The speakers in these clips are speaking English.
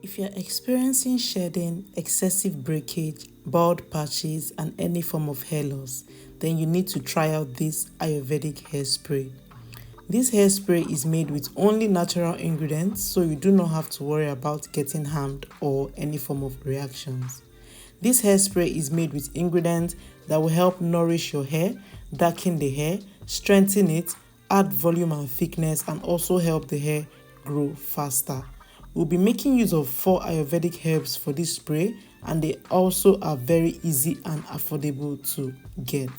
If you're experiencing shedding, excessive breakage, bald patches, and any form of hair loss, then you need to try out this Ayurvedic hairspray. This hairspray is made with only natural ingredients, so you do not have to worry about getting harmed or any form of reactions. This hairspray is made with ingredients that will help nourish your hair, darken the hair, strengthen it, add volume and thickness, and also help the hair grow faster. We'll be making use of 4 Ayurvedic herbs for this spray, and they also are very easy and affordable to get.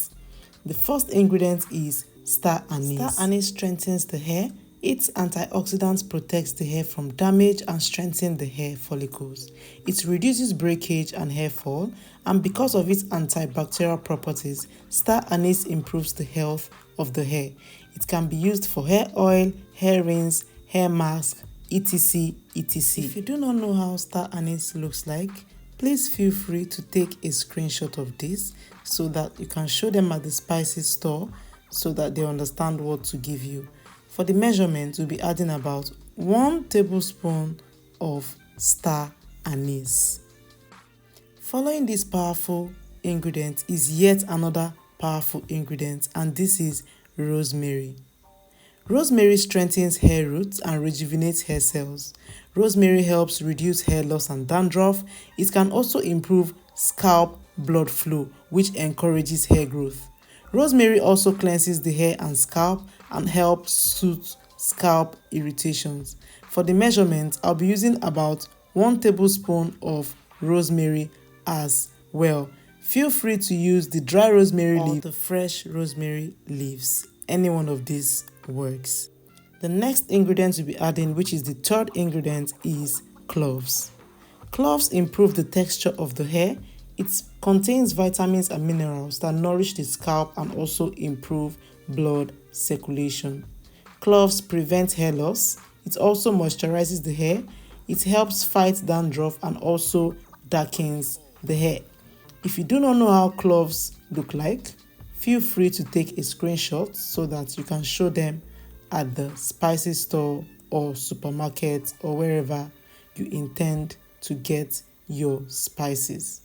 The first ingredient is star anise. Star anise strengthens the hair. Its antioxidants protects the hair from damage and strengthens the hair follicles. It reduces breakage and hair fall, and because of its antibacterial properties, star anise improves the health of the hair. It can be used for hair oil, hair rinse, hair mask, etc. etc. If you do not know how star anise looks like, please feel free to take a screenshot of this so that you can show them at the spices store so that they understand what to give you. For the measurement, we'll be adding about 1 tablespoon of star anise. Following this powerful ingredient is yet another powerful ingredient, and this is rosemary. Rosemary strengthens hair roots and rejuvenates hair cells. Rosemary helps reduce hair loss and dandruff. It can also improve scalp blood flow, which encourages hair growth. Rosemary also cleanses the hair and scalp and helps soothe scalp irritations. For the measurement, I'll be using about 1 tablespoon of rosemary as well. Feel free to use the dry rosemary leaf or the fresh rosemary leaves. Any one of these works. The next ingredient we'll be adding, which is the third ingredient, is cloves. Cloves improve the texture of the hair. It contains vitamins and minerals that nourish the scalp and also improve blood circulation. Cloves prevent hair loss. It also moisturizes the hair. It helps fight dandruff and also darkens the hair. If you do not know how cloves look like, feel free to take a screenshot so that you can show them at the spices store or supermarket or wherever you intend to get your spices.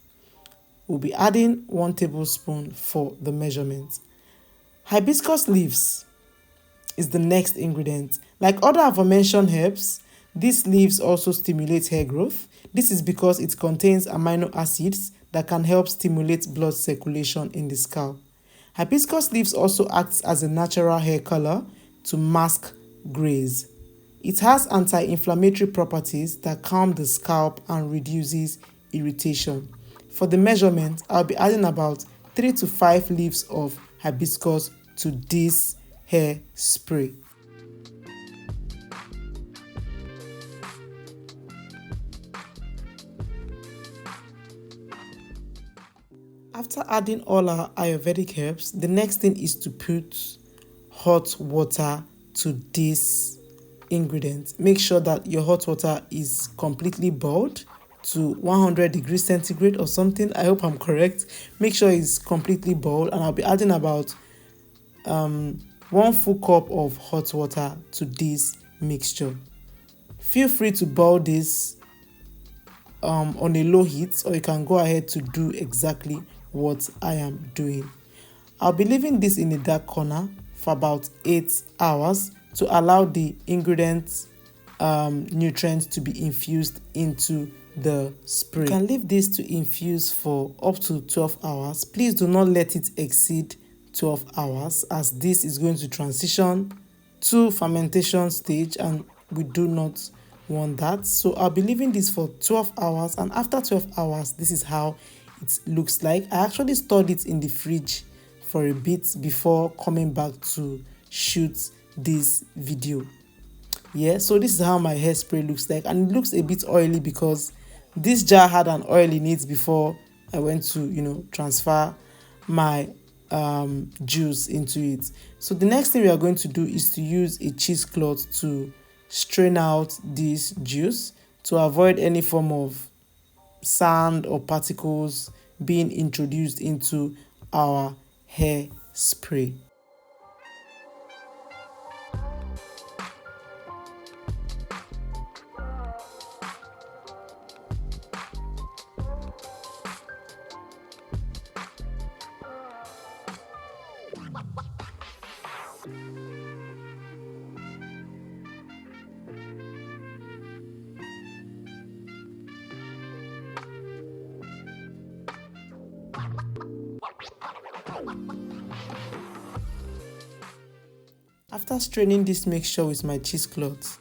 We'll be adding 1 tablespoon for the measurement. Hibiscus leaves is the next ingredient. Like other aforementioned herbs, these leaves also stimulate hair growth. This is because it contains amino acids that can help stimulate blood circulation in the scalp. Hibiscus leaves also acts as a natural hair color to mask grays. It has anti-inflammatory properties that calm the scalp and reduces irritation. For the measurement, I'll be adding about 3 to 5 leaves of hibiscus to this hair spray. After adding all our Ayurvedic herbs, the next thing is to put hot water to this ingredient. Make sure that your hot water is completely boiled to 100 degrees centigrade or something. I hope I'm correct. Make sure it's completely boiled, and I'll be adding about 1 full cup of hot water to this mixture. Feel free to boil this on a low heat, or you can go ahead to do exactly what I am doing. I'll be leaving this in a dark corner for about 8 hours to allow the ingredients nutrients to be infused into the spray. You can leave this to infuse for up to 12 hours. Please do not let it exceed 12 hours, as this is going to transition to fermentation stage and we do not want that. So I'll be leaving this for 12 hours, and after 12 hours, this is how it looks like. I actually stored it in the fridge for a bit before coming back to shoot this video. Yeah, so this is how my hairspray looks like, and it looks a bit oily because this jar had an oil in it before I went to transfer my juice into it. So the next thing we are going to do is to use a cheesecloth to strain out this juice to avoid any form of sand or particles being introduced into our hair spray. After straining this mixture with my cheesecloth,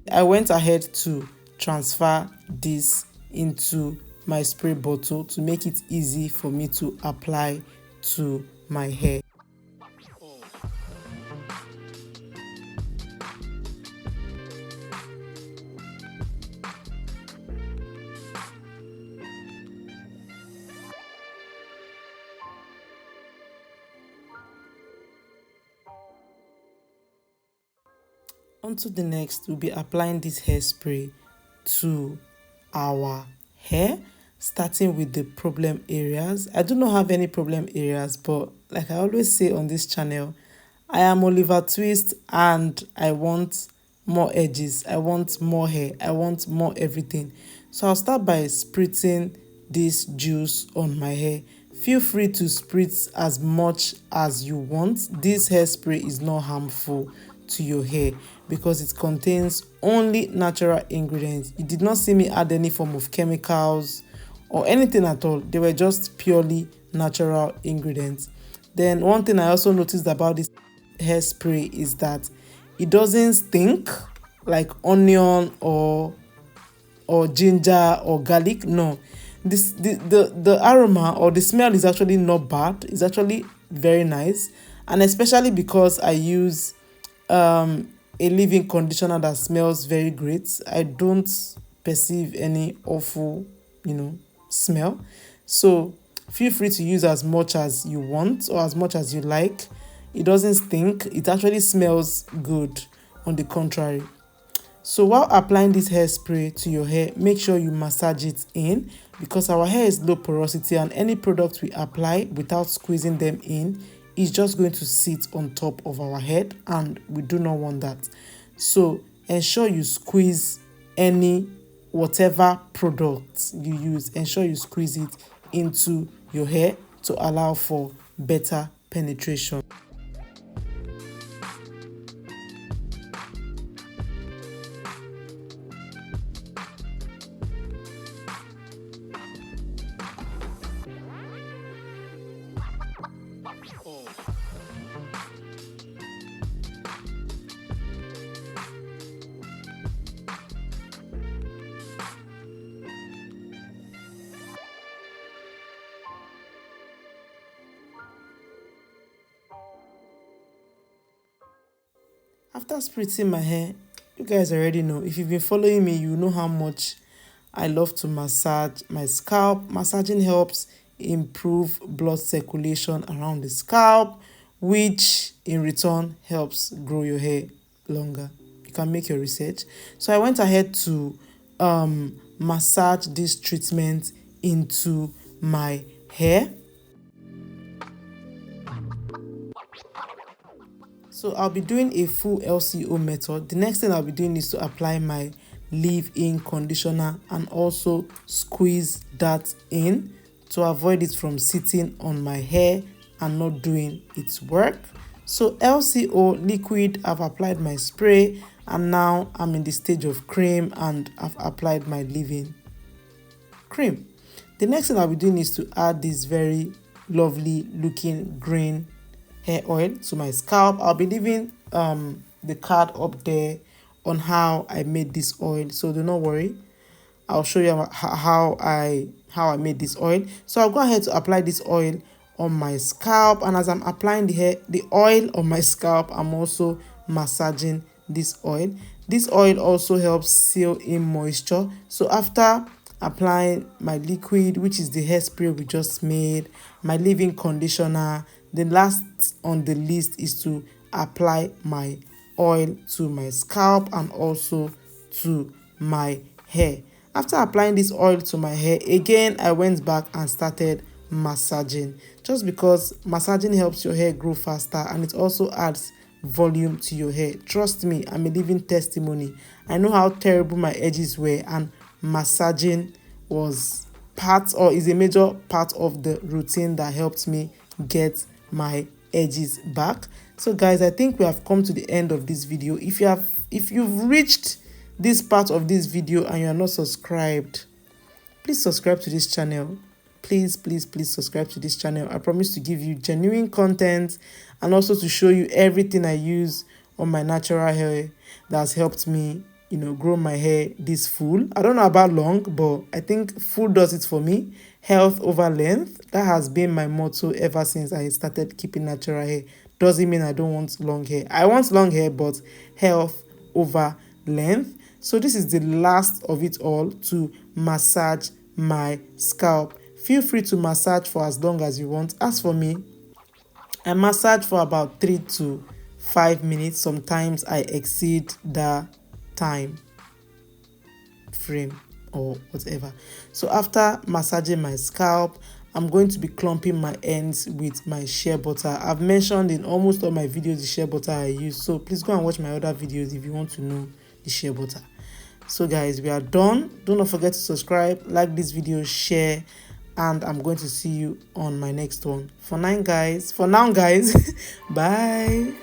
I went ahead to transfer this into my spray bottle to make it easy for me to apply to my hair. On to the next, we'll be applying this hairspray to our hair, starting with the problem areas. I do not have any problem areas, but like I always say on this channel, I am Oliver Twist and I want more edges, I want more hair, I want more everything. So I'll start by spritzing this juice on my hair. Feel free to spritz as much as you want. This hairspray is not harmful to your hair because it contains only natural ingredients. You did not see me add any form of chemicals or anything at all. They were just purely natural ingredients. Then one thing I also noticed about this hairspray is that it doesn't stink like onion or ginger or garlic. No, the aroma or the smell is actually not bad. It's actually very nice, and especially because I use a leave-in conditioner that smells very great. I don't perceive any awful smell. So feel free to use as much as you want or as much as you like. It doesn't stink. It actually smells good on the contrary. So while applying this hairspray to your hair, make sure you massage it in because our hair is low porosity and any product we apply without squeezing them in is just going to sit on top of our head and we do not want that. So ensure you squeeze whatever product you use, ensure you squeeze it into your hair to allow for better penetration. After spritzing my hair, you guys already know. If you've been following me, you know how much I love to massage my scalp. Massaging helps improve blood circulation around the scalp, which in return helps grow your hair longer. You can make your research. So I went ahead to massage this treatment into my hair. So I'll be doing a full LCO method. The next thing I'll be doing is to apply my leave-in conditioner and also squeeze that in to avoid it from sitting on my hair and not doing its work. So LCO liquid, I've applied my spray and now I'm in the stage of cream and I've applied my leave-in cream. The next thing I'll be doing is to add this very lovely looking green hair oil to my scalp. I'll be leaving the card up there on how I made this oil, so do not worry. I'll show you how I made this oil. So I'll go ahead to apply this oil on my scalp, and as I'm applying the oil on my scalp, I'm also massaging this oil. This oil also helps seal in moisture. So after applying my liquid, which is the hairspray we just made, my leave-in conditioner, the last on the list is to apply my oil to my scalp and also to my hair. After applying this oil to my hair, again I went back and started massaging, just because massaging helps your hair grow faster and it also adds volume to your hair. Trust me, I'm a living testimony. I know how terrible my edges were, and massaging was is a major part of the routine that helped me get my edges back. So guys, I think we have come to the end of this video. If you've reached this part of this video and you are not subscribed, please subscribe to this channel. please subscribe to this channel. I promise to give you genuine content and also to show you everything I use on my natural hair that has helped me, grow my hair this full. I don't know about long, but I think full does it for me. Health over length. That has been my motto ever since I started keeping natural hair. Doesn't mean I don't want long hair. I want long hair, but health over length. So this is the last of it all, to massage my scalp. Feel free to massage for as long as you want. As for me, I massage for about 3 to 5 minutes. Sometimes I exceed the time frame or whatever. So after massaging my scalp, I'm going to be clumping my ends with my shea butter. I've mentioned in almost all my videos the shea butter I use, so please go and watch my other videos if you want to know the shea butter. So guys, we are done. Do not forget to subscribe, like this video, share, and I'm going to see you on my next one. For now guys, bye.